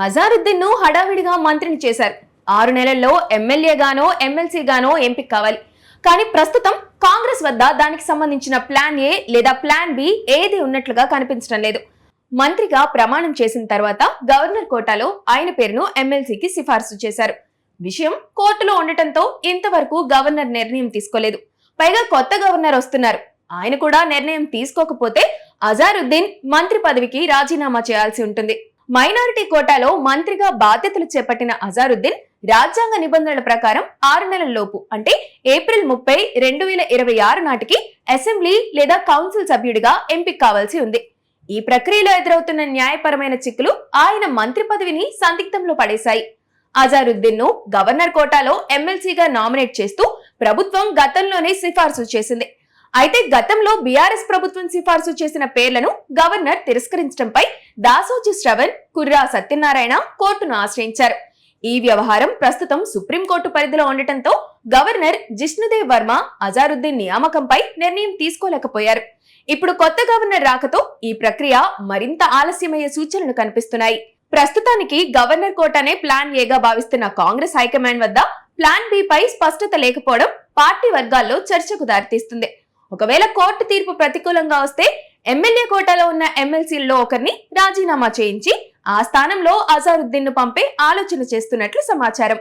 అజారుద్దీన్ ను హడావిడిగా మంత్రిని చేశారు. 6 నెలల్లో ఎమ్మెల్యేగానో ఎమ్మెల్సీగానో ఎంపిక కావాలి. కానీ ప్రస్తుతం కాంగ్రెస్ వద్ద దానికి సంబంధించిన ప్లాన్ ఏ లేదా ప్లాన్ బి ఏది ఉన్నట్లుగా కనిపించడం లేదు. మంత్రిగా ప్రమాణం చేసిన తర్వాత గవర్నర్ కోటాలో ఆయన పేరును ఎమ్మెల్సీకి సిఫార్సు చేశారు. విషయం కోర్టులో ఉండటంతో ఇంతవరకు గవర్నర్ నిర్ణయం తీసుకోలేదు. పైగా కొత్త గవర్నర్ వస్తున్నారు. ఆయన కూడా నిర్ణయం తీసుకోకపోతే అజారుద్దీన్ మంత్రి పదవికి రాజీనామా చేయాల్సి ఉంటుంది. మైనారిటీ కోటాలో మంత్రిగా బాధ్యతలు చేపట్టిన అజారుద్దీన్ రాజ్యాంగ నిబంధనల ప్రకారం 6 నెలల్లోపు అంటే ఏప్రిల్ 30, 2026 నాటికి అసెంబ్లీ లేదా కౌన్సిల్ సభ్యుడిగా ఎంపిక కావాల్సి ఉంది. ఈ ప్రక్రియలో ఎదురవుతున్న న్యాయపరమైన చిక్కులు ఆయన మంత్రి పదవిని సందిగ్ధంలో పడేశాయి. అజారుద్దీన్ ను గవర్నర్ కోటాలో ఎమ్మెల్సీగా నామినేట్ చేస్తూ ప్రభుత్వం గతంలోనే సిఫార్సు చేసింది. అయితే గతంలో బీఆర్ఎస్ ప్రభుత్వం సిఫార్సు చేసిన పేర్లను గవర్నర్ తిరస్కరించడంపై దాసోజు శ్రవణ్, కుర్రా సత్యనారాయణ కోర్టును ఆశ్రయించారు. ఈ వ్యవహారం ప్రస్తుతం సుప్రీంకోర్టు పరిధిలో ఉండటంతో గవర్నర్ జిష్ణుదేవ్ వర్మ అజారుద్దీన్ నియామకంపై నిర్ణయం తీసుకోలేకపోయారు. ఇప్పుడు కొత్త గవర్నర్ రాకతో ఈ ప్రక్రియ మరింత ఆలస్యమయ్యే సూచనలు కనిపిస్తున్నాయి. ప్రస్తుతానికి గవర్నర్ కోటానే ప్లాన్ ఏగా భావిస్తున్న కాంగ్రెస్ హైకమాండ్ వద్ద ప్లాన్ బి పై స్పష్టత లేకపోవడం పార్టీ వర్గాల్లో చర్చకు దారితీస్తుంది. ఒకవేళ కోర్టు తీర్పు ప్రతికూలంగా వస్తే ఎమ్మెల్యే కోటాలో ఉన్న ఎమ్మెల్సీల్లో ఒకరిని రాజీనామా చేయించి ఆ స్థానంలో అజారుద్దీన్ ను పంపే ఆలోచన చేస్తున్నట్లు సమాచారం.